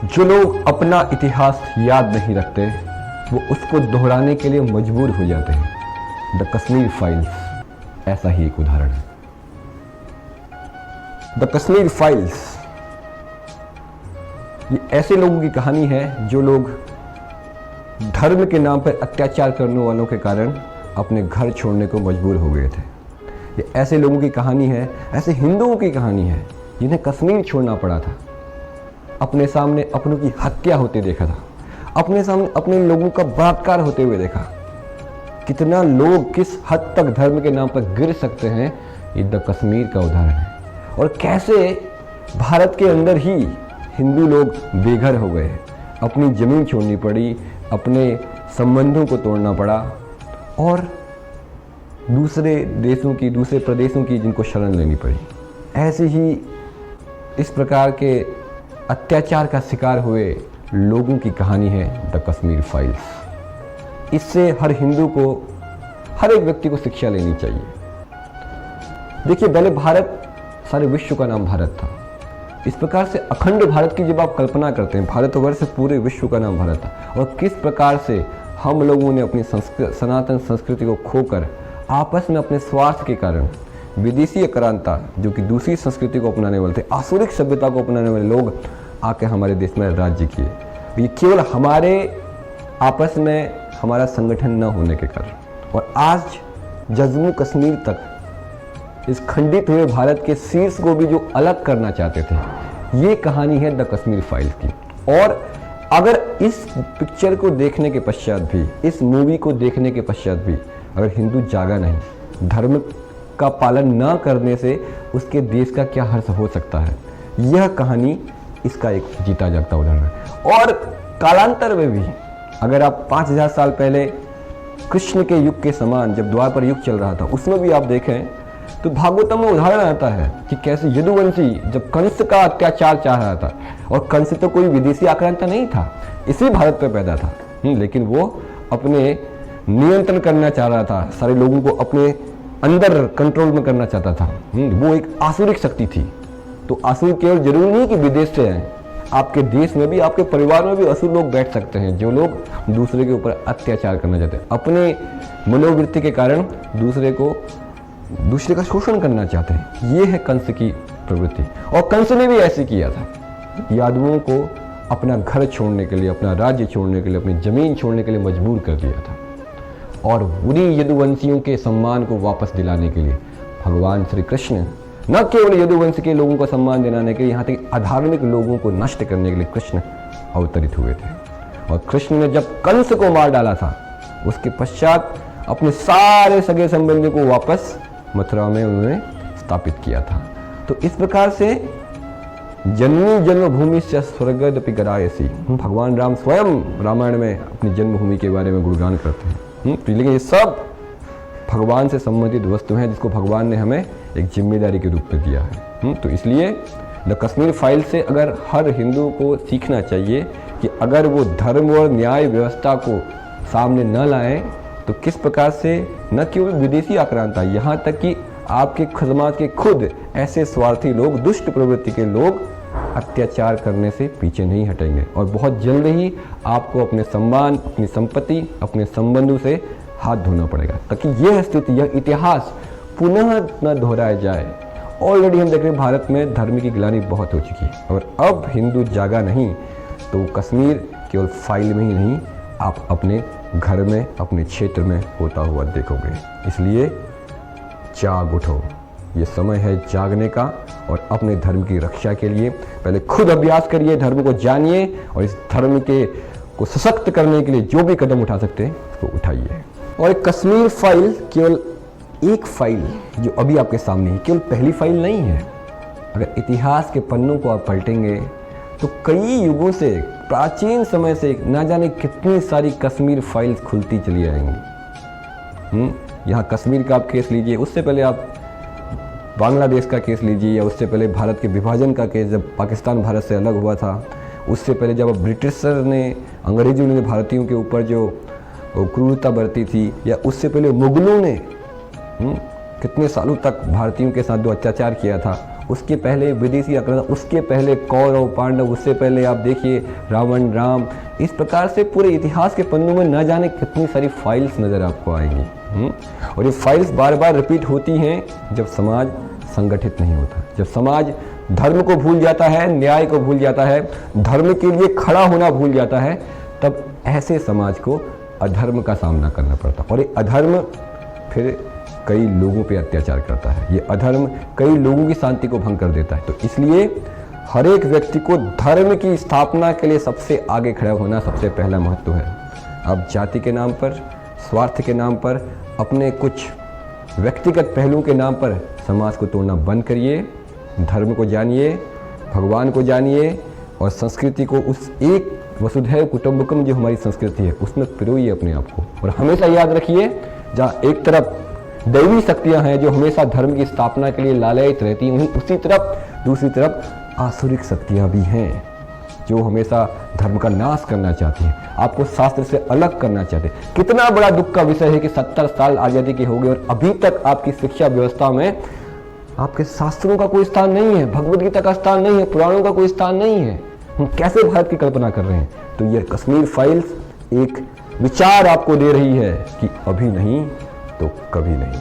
जो लोग अपना इतिहास याद नहीं रखते वो उसको दोहराने के लिए मजबूर हो जाते हैं। द कश्मीर फाइल्स ऐसा ही एक उदाहरण है। द कश्मीर फाइल्स ये ऐसे लोगों की कहानी है जो लोग धर्म के नाम पर अत्याचार करने वालों के कारण अपने घर छोड़ने को मजबूर हो गए थे। ये ऐसे लोगों की कहानी है, ऐसे हिंदुओं की कहानी है जिन्हें कश्मीर छोड़ना पड़ा था। अपने सामने अपनों की हत्या होते देखा था, अपने सामने अपने लोगों का बलात्कार होते हुए देखा। कितना लोग किस हद तक धर्म के नाम पर गिर सकते हैं, ये द कश्मीर का उदाहरण है। और कैसे भारत के अंदर ही हिंदू लोग बेघर हो गए, अपनी जमीन छोड़नी पड़ी, अपने संबंधों को तोड़ना पड़ा और दूसरे देशों की, दूसरे प्रदेशों की जिनको शरण लेनी पड़ी। ऐसे ही इस प्रकार के अत्याचार का शिकार हुए लोगों की कहानी है द कश्मीर फाइल्स। इससे हर हिंदू को, हर एक व्यक्ति को शिक्षा लेनी चाहिए। देखिए, पहले भारत सारे विश्व का नाम भारत था। इस प्रकार से अखंड भारत की जब आप कल्पना करते हैं, भारतवर्ष से पूरे विश्व का नाम भारत था। और किस प्रकार से हम लोगों ने अपनी सनातन संस्कृति को खोकर आपस में अपने स्वार्थ के कारण विदेशी आक्रांता, जो कि दूसरी संस्कृति को अपनाने वाले थे, आसुरिक सभ्यता को अपनाने वाले लोग आके हमारे देश में राज्य किए। ये केवल हमारे आपस में हमारा संगठन न होने के कारण। और आज जम्मू कश्मीर तक इस खंडित हुए भारत के शीर्ष को भी जो अलग करना चाहते थे, ये कहानी है द कश्मीर फाइल्स की। और अगर इस पिक्चर को देखने के पश्चात भी, इस मूवी को देखने के पश्चात भी अगर हिंदू जागा नहीं, धर्म का पालन न करने से उसके देश का क्या हर्ष हो सकता है, यह कहानी इसका एक जीता जागता उदाहरण है। और कालांतर में भी अगर आप 5000 साल पहले कृष्ण के युग के समान जब द्वापर युग चल रहा था, उसमें भी आप देखें तो भागवतम में उदाहरण आता है कि कैसे यदुवंशी जब कंस का अत्याचार चाह रहा था, और कंस तो कोई विदेशी आक्रांता नहीं था, इसी भारत पे पैदा था, लेकिन वो अपने नियंत्रण करना चाह रहा था, सारे लोगों को अपने अंदर कंट्रोल में करना चाहता था। वो एक आसुरिक शक्ति थी। तो असुर केवल जरूरी नहीं कि विदेश से हैं, आपके देश में भी, आपके परिवार में भी असुर लोग बैठ सकते हैं, जो लोग दूसरे के ऊपर अत्याचार करना चाहते हैं, अपने मनोवृत्ति के कारण दूसरे का शोषण करना चाहते हैं। ये है कंस की प्रवृत्ति। और कंस ने भी ऐसे किया था, यादवों को अपना घर छोड़ने के लिए, अपना राज्य छोड़ने के लिए, अपनी जमीन छोड़ने के लिए मजबूर कर दिया था। और उन्हीं यदुवंशियों के सम्मान को वापस दिलाने के लिए भगवान श्री कृष्ण न केवल यदुवंश के लोगों को सम्मान दिलाने के लिए, यहाँ तक अधार्मिक लोगों को नष्ट करने के लिए कृष्ण अवतरित हुए थे। और कृष्ण ने जब कंस को मार डाला था, उसके पश्चात अपने सारे सगे संबंधियों को वापस मथुरा में उन्होंने स्थापित किया था। तो इस प्रकार से जननी जन्मभूमि से स्वर्गदपि गरायसी, भगवान राम स्वयं रामायण में अपनी जन्मभूमि के बारे में गुणगान करते हैं। लेकिन ये सब भगवान से संबंधित वस्तु हैं जिसको भगवान ने हमें एक जिम्मेदारी के रूप में दिया है। तो इसलिए द कश्मीर फाइल से अगर हर हिंदू को सीखना चाहिए कि अगर वो धर्म और न्याय व्यवस्था को सामने न लाएं तो किस प्रकार से न केवल विदेशी आक्रांता, यहाँ तक कि आपके समाज के खुद ऐसे स्वार्थी लोग, दुष्ट प्रवृत्ति के लोग अत्याचार करने से पीछे नहीं हटेंगे। और बहुत जल्द ही आपको अपने सम्मान, अपनी संपत्ति, अपने संबंधों से हाथ धोना पड़ेगा, ताकि यह स्थिति, यह इतिहास पुनः न दोहराया जाए। ऑलरेडी हम देख रहे हैं भारत में धर्म की ग्लानि बहुत हो चुकी है, और अब हिंदू जागा नहीं तो कश्मीर केवल फाइल में ही नहीं, आप अपने घर में, अपने क्षेत्र में होता हुआ देखोगे। इसलिए जाग उठो, ये समय है जागने का। और अपने धर्म की रक्षा के लिए पहले खुद अभ्यास करिए, धर्म को जानिए, और इस धर्म को सशक्त करने के लिए जो भी कदम उठा सकते हैं उसको उठाइए। और कश्मीर फाइल केवल एक फाइल जो अभी आपके सामने है, केवल पहली फाइल नहीं है। अगर इतिहास के पन्नों को आप पलटेंगे तो कई युगों से, प्राचीन समय से ना जाने कितनी सारी कश्मीर फाइल्स खुलती चली आएंगी। यहाँ कश्मीर का आप केस लीजिए, उससे पहले आप बांग्लादेश का केस लीजिए, या उससे पहले भारत के विभाजन का केस, जब पाकिस्तान भारत से अलग हुआ था, उससे पहले जब ब्रिटिशर ने, अंग्रेजों ने भारतीयों के ऊपर जो क्रूरता बरती थी, या उससे पहले मुगलों ने कितने सालों तक भारतीयों के साथ जो अत्याचार किया था, उसके पहले विदेशी आक्रमण, उसके पहले कौरव पांडव, उससे पहले आप देखिए रावण राम। इस प्रकार से पूरे इतिहास के पन्नों में न जाने कितनी सारी फाइल्स नज़र आपको आएंगी। और ये फाइल्स बार बार रिपीट होती हैं जब समाज संगठित नहीं होता, जब समाज धर्म को भूल जाता है, न्याय को भूल जाता है, धर्म के लिए खड़ा होना भूल जाता है, तब ऐसे समाज को अधर्म का सामना करना पड़ता। और ये अधर्म फिर कई लोगों पे अत्याचार करता है, ये अधर्म कई लोगों की शांति को भंग कर देता है। तो इसलिए हर एक व्यक्ति को धर्म की स्थापना के लिए सबसे आगे खड़ा होना सबसे पहला महत्व है। अब जाति के नाम पर, स्वार्थ के नाम पर, अपने कुछ व्यक्तिगत पहलुओं के नाम पर समाज को तोड़ना बंद करिए, धर्म को जानिए, भगवान को जानिए और संस्कृति को, उस एक वसुधैव कुटुंबकम जो हमारी संस्कृति है उसमें पिरोइए अपने आप को। और हमेशा याद रखिए, जहाँ एक तरफ दैवी शक्तियाँ हैं जो हमेशा धर्म की स्थापना के लिए लालयित रहती हैं, वहीं उसी तरफ दूसरी तरफ आसुरिक शक्तियाँ भी हैं जो हमेशा धर्म का नाश करना चाहती हैं, आपको शास्त्र से अलग करना चाहते हैं। कितना बड़ा दुख का विषय है कि 70 साल आज़ादी के हो गए और अभी तक आपकी शिक्षा व्यवस्था में आपके शास्त्रों का कोई स्थान नहीं है, भगवद गीता का स्थान नहीं है, पुराणों का कोई स्थान नहीं है। हम कैसे भारत की कल्पना कर रहे हैं? तो ये कश्मीर फाइल्स एक विचार आपको दे रही है कि अभी नहीं तो कभी नहीं।